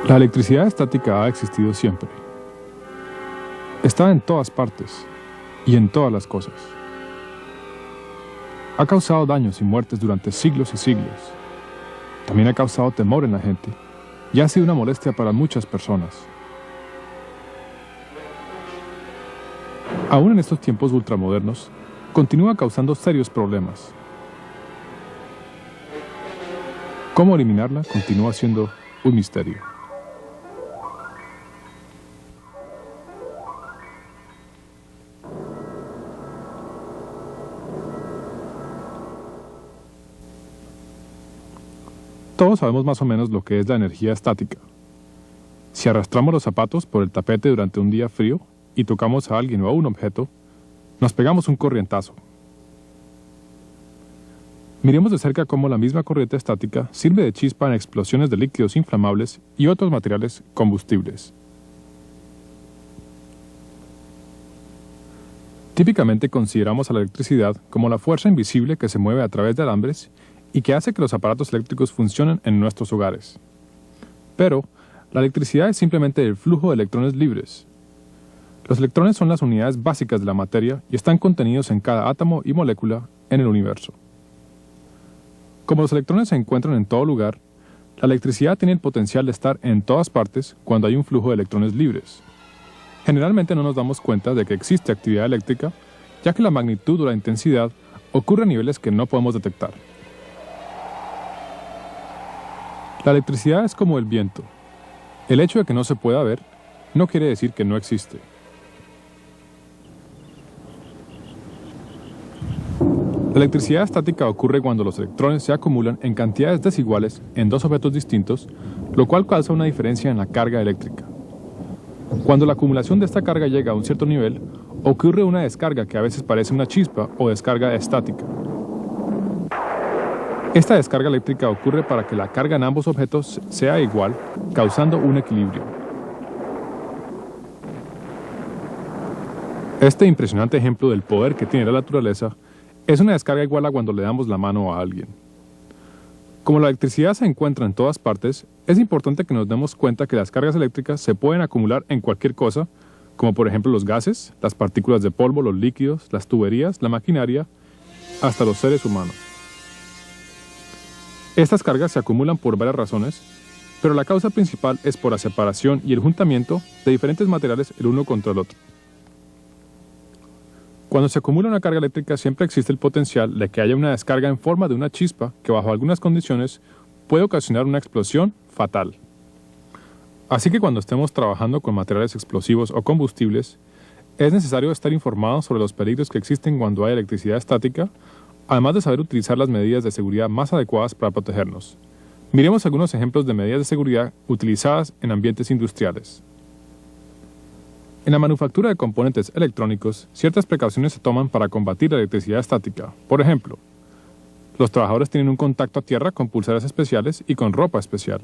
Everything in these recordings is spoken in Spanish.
La electricidad estática ha existido siempre. Está en todas partes y en todas las cosas. Ha causado daños y muertes durante siglos y siglos. También ha causado temor en la gente y ha sido una molestia para muchas personas. Aún en estos tiempos ultramodernos, continúa causando serios problemas. Cómo eliminarla continúa siendo un misterio. Todos sabemos más o menos lo que es la energía estática. Si arrastramos los zapatos por el tapete durante un día frío y tocamos a alguien o a un objeto, nos pegamos un corrientazo. Miremos de cerca cómo la misma corriente estática sirve de chispa en explosiones de líquidos inflamables y otros materiales combustibles. Típicamente consideramos a la electricidad como la fuerza invisible que se mueve a través de alambres y que hace que los aparatos eléctricos funcionen en nuestros hogares. Pero, la electricidad es simplemente el flujo de electrones libres. Los electrones son las unidades básicas de la materia y están contenidos en cada átomo y molécula en el universo. Como los electrones se encuentran en todo lugar, la electricidad tiene el potencial de estar en todas partes cuando hay un flujo de electrones libres. Generalmente no nos damos cuenta de que existe actividad eléctrica, ya que la magnitud o la intensidad ocurre a niveles que no podemos detectar. La electricidad es como el viento. El hecho de que no se pueda ver no quiere decir que no existe. La electricidad estática ocurre cuando los electrones se acumulan en cantidades desiguales en dos objetos distintos, lo cual causa una diferencia en la carga eléctrica. Cuando la acumulación de esta carga llega a un cierto nivel, ocurre una descarga que a veces parece una chispa o descarga estática. Esta descarga eléctrica ocurre para que la carga en ambos objetos sea igual, causando un equilibrio. Este impresionante ejemplo del poder que tiene la naturaleza es una descarga igual a cuando le damos la mano a alguien. Como la electricidad se encuentra en todas partes, es importante que nos demos cuenta que las cargas eléctricas se pueden acumular en cualquier cosa, como por ejemplo los gases, las partículas de polvo, los líquidos, las tuberías, la maquinaria, hasta los seres humanos. Estas cargas se acumulan por varias razones, pero la causa principal es por la separación y el juntamiento de diferentes materiales el uno contra el otro. Cuando se acumula una carga eléctrica siempre existe el potencial de que haya una descarga en forma de una chispa que bajo algunas condiciones puede ocasionar una explosión fatal. Así que cuando estemos trabajando con materiales explosivos o combustibles, es necesario estar informados sobre los peligros que existen cuando hay electricidad estática, además de saber utilizar las medidas de seguridad más adecuadas para protegernos. Miremos algunos ejemplos de medidas de seguridad utilizadas en ambientes industriales. En la manufactura de componentes electrónicos, ciertas precauciones se toman para combatir la electricidad estática. Por ejemplo, los trabajadores tienen un contacto a tierra con pulseras especiales y con ropa especial.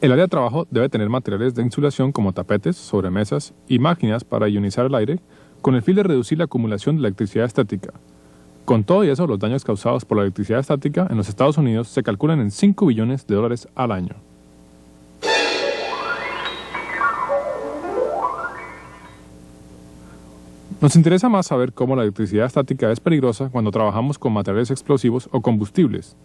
El área de trabajo debe tener materiales de insulación como tapetes, sobremesas y máquinas para ionizar el aire, con el fin de reducir la acumulación de electricidad estática. Con todo y eso, los daños causados por la electricidad estática en los Estados Unidos se calculan en $5 billones al año. Nos interesa más saber cómo la electricidad estática es peligrosa cuando trabajamos con materiales explosivos o combustibles.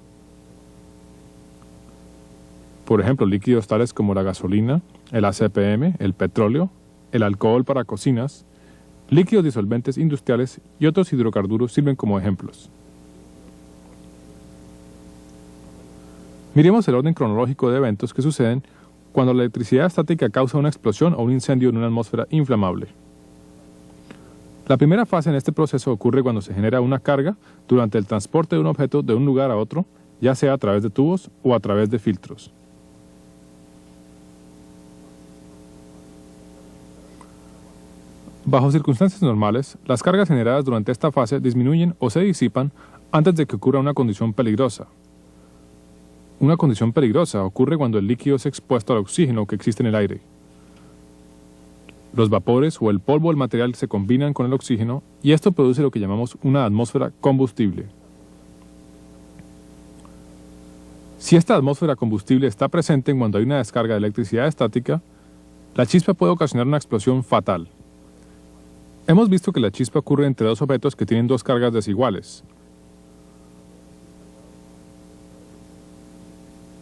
Por ejemplo, líquidos tales como la gasolina, el ACPM, el petróleo, el alcohol para cocinas, líquidos disolventes industriales y otros hidrocarburos sirven como ejemplos. Miremos el orden cronológico de eventos que suceden cuando la electricidad estática causa una explosión o un incendio en una atmósfera inflamable. La primera fase en este proceso ocurre cuando se genera una carga durante el transporte de un objeto de un lugar a otro, ya sea a través de tubos o a través de filtros. Bajo circunstancias normales, las cargas generadas durante esta fase disminuyen o se disipan antes de que ocurra una condición peligrosa. Una condición peligrosa ocurre cuando el líquido es expuesto al oxígeno que existe en el aire. Los vapores o el polvo del material se combinan con el oxígeno y esto produce lo que llamamos una atmósfera combustible. Si esta atmósfera combustible está presente cuando hay una descarga de electricidad estática, la chispa puede ocasionar una explosión fatal. Hemos visto que la chispa ocurre entre dos objetos que tienen dos cargas desiguales.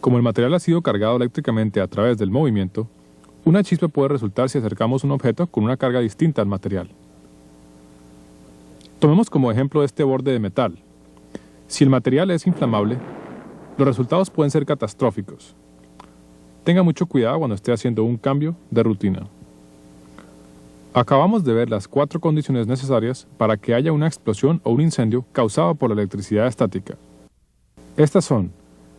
Como el material ha sido cargado eléctricamente a través del movimiento, una chispa puede resultar si acercamos un objeto con una carga distinta al material. Tomemos como ejemplo este borde de metal. Si el material es inflamable, los resultados pueden ser catastróficos. Tenga mucho cuidado cuando esté haciendo un cambio de rutina. Acabamos de ver las 4 condiciones necesarias para que haya una explosión o un incendio causado por la electricidad estática. Estas son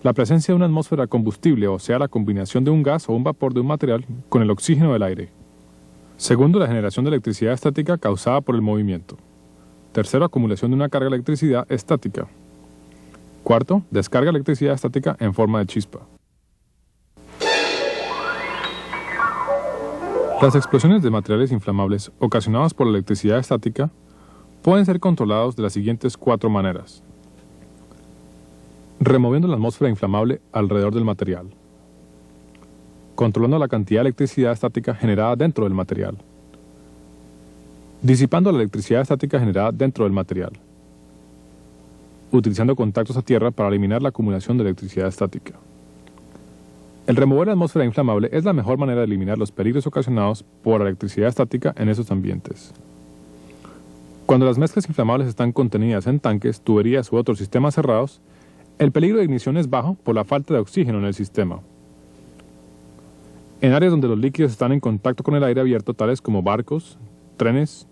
la presencia de una atmósfera combustible, o sea, la combinación de un gas o un vapor de un material con el oxígeno del aire. Segundo, la generación de electricidad estática causada por el movimiento. Tercero, acumulación de una carga de electricidad estática. Cuarto, descarga de electricidad estática en forma de chispa. Las explosiones de materiales inflamables ocasionadas por la electricidad estática pueden ser controlados de las siguientes 4 maneras. Removiendo la atmósfera inflamable alrededor del material. Controlando la cantidad de electricidad estática generada dentro del material. Disipando la electricidad estática generada dentro del material. Utilizando contactos a tierra para eliminar la acumulación de electricidad estática. El remover la atmósfera inflamable es la mejor manera de eliminar los peligros ocasionados por la electricidad estática en esos ambientes. Cuando las mezclas inflamables están contenidas en tanques, tuberías u otros sistemas cerrados, el peligro de ignición es bajo por la falta de oxígeno en el sistema. En áreas donde los líquidos están en contacto con el aire abierto, tales como barcos, trenes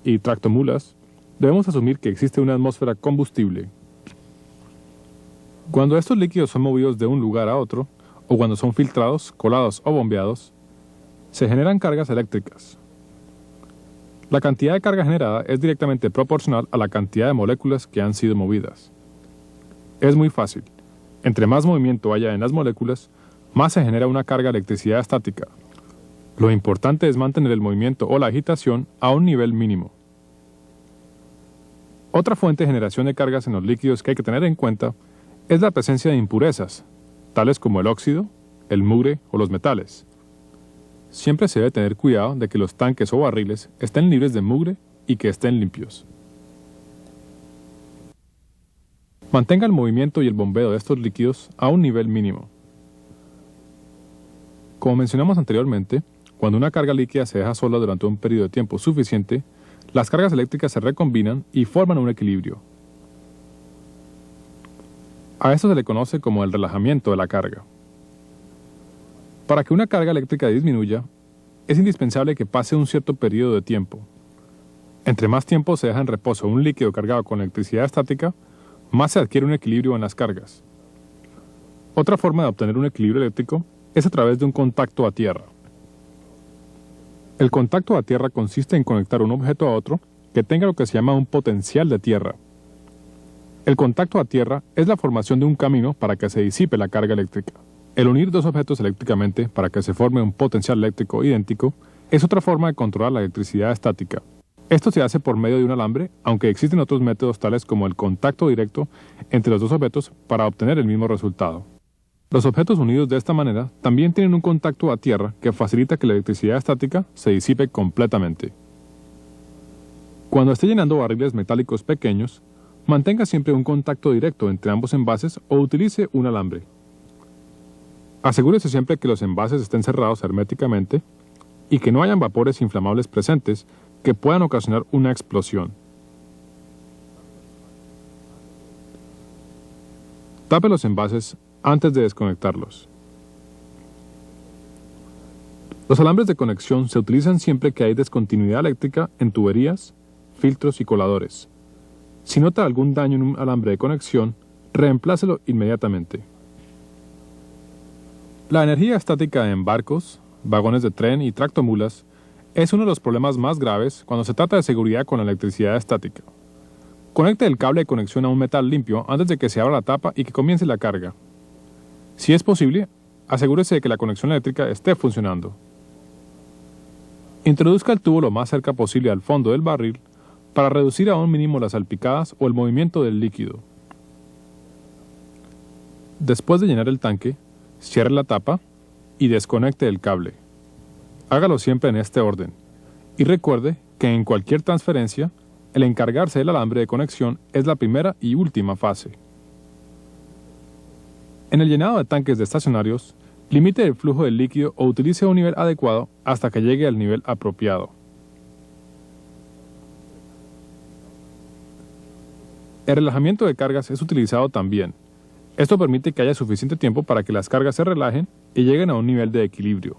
y tractomulas, debemos asumir que existe una atmósfera combustible. Cuando estos líquidos son movidos de un lugar a otro, o cuando son filtrados, colados o bombeados, se generan cargas eléctricas. La cantidad de carga generada es directamente proporcional a la cantidad de moléculas que han sido movidas. Es muy fácil. Entre más movimiento haya en las moléculas, más se genera una carga de electricidad estática. Lo importante es mantener el movimiento o la agitación a un nivel mínimo. Otra fuente de generación de cargas en los líquidos que hay que tener en cuenta es la presencia de impurezas, tales como el óxido, el mugre o los metales. Siempre se debe tener cuidado de que los tanques o barriles estén libres de mugre y que estén limpios. Mantenga el movimiento y el bombeo de estos líquidos a un nivel mínimo. Como mencionamos anteriormente, cuando una carga líquida se deja sola durante un periodo de tiempo suficiente, las cargas eléctricas se recombinan y forman un equilibrio. A esto se le conoce como el relajamiento de la carga. Para que una carga eléctrica disminuya, es indispensable que pase un cierto periodo de tiempo. Entre más tiempo se deja en reposo un líquido cargado con electricidad estática, más se adquiere un equilibrio en las cargas. Otra forma de obtener un equilibrio eléctrico es a través de un contacto a tierra. El contacto a tierra consiste en conectar un objeto a otro que tenga lo que se llama un potencial de tierra. El contacto a tierra es la formación de un camino para que se disipe la carga eléctrica. El unir dos objetos eléctricamente para que se forme un potencial eléctrico idéntico es otra forma de controlar la electricidad estática. Esto se hace por medio de un alambre, aunque existen otros métodos tales como el contacto directo entre los dos objetos para obtener el mismo resultado. Los objetos unidos de esta manera también tienen un contacto a tierra que facilita que la electricidad estática se disipe completamente. Cuando esté llenando barriles metálicos pequeños, mantenga siempre un contacto directo entre ambos envases o utilice un alambre. Asegúrese siempre que los envases estén cerrados herméticamente y que no hayan vapores inflamables presentes que puedan ocasionar una explosión. Tape los envases antes de desconectarlos. Los alambres de conexión se utilizan siempre que hay descontinuidad eléctrica en tuberías, filtros y coladores. Si nota algún daño en un alambre de conexión, reemplácelo inmediatamente. La energía estática en barcos, vagones de tren y tractomulas es uno de los problemas más graves cuando se trata de seguridad con la electricidad estática. Conecte el cable de conexión a un metal limpio antes de que se abra la tapa y que comience la carga. Si es posible, asegúrese de que la conexión eléctrica esté funcionando. Introduzca el tubo lo más cerca posible al fondo del barril para reducir a un mínimo las salpicadas o el movimiento del líquido. Después de llenar el tanque, cierre la tapa y desconecte el cable. Hágalo siempre en este orden. Y recuerde que en cualquier transferencia, el encargarse del alambre de conexión es la primera y última fase. En el llenado de tanques de estacionarios, limite el flujo del líquido o utilice un nivel adecuado hasta que llegue al nivel apropiado. El relajamiento de cargas es utilizado también. Esto permite que haya suficiente tiempo para que las cargas se relajen y lleguen a un nivel de equilibrio.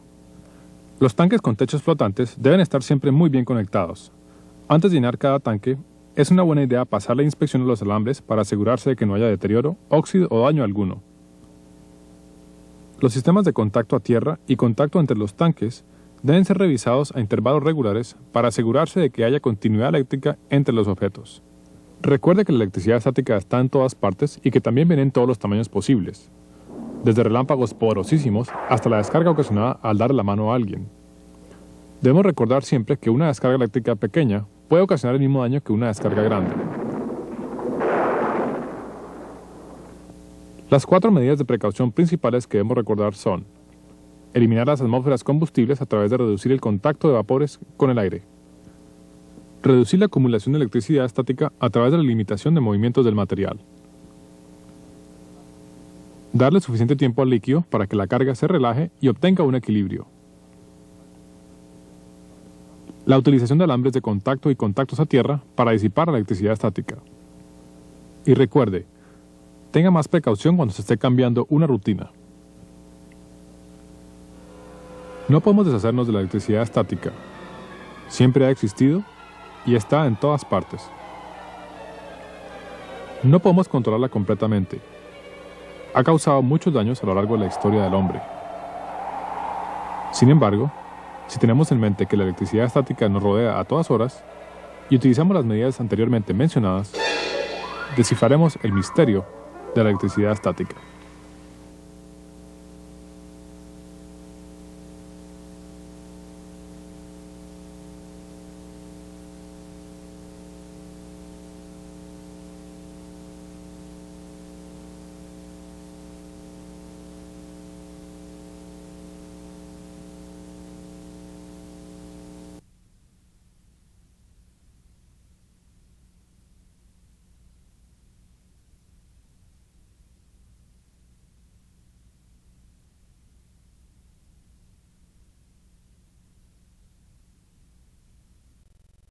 Los tanques con techos flotantes deben estar siempre muy bien conectados. Antes de llenar cada tanque, es una buena idea pasar la inspección de los alambres para asegurarse de que no haya deterioro, óxido o daño alguno. Los sistemas de contacto a tierra y contacto entre los tanques deben ser revisados a intervalos regulares para asegurarse de que haya continuidad eléctrica entre los objetos. Recuerde que la electricidad estática está en todas partes y que también viene en todos los tamaños posibles, desde relámpagos poderosísimos hasta la descarga ocasionada al darle la mano a alguien. Debemos recordar siempre que una descarga eléctrica pequeña puede ocasionar el mismo daño que una descarga grande. Las 4 medidas de precaución principales que debemos recordar son: eliminar las atmósferas combustibles a través de reducir el contacto de vapores con el aire, reducir la acumulación de electricidad estática a través de la limitación de movimientos del material, darle suficiente tiempo al líquido para que la carga se relaje y obtenga un equilibrio, la utilización de alambres de contacto y contactos a tierra para disipar la electricidad estática. Y recuerde, tenga más precaución cuando se esté cambiando una rutina. No podemos deshacernos de la electricidad estática. Siempre ha existido y está en todas partes. No podemos controlarla completamente. Ha causado muchos daños a lo largo de la historia del hombre. Sin embargo, si tenemos en mente que la electricidad estática nos rodea a todas horas y utilizamos las medidas anteriormente mencionadas, descifraremos el misterio de la electricidad estática.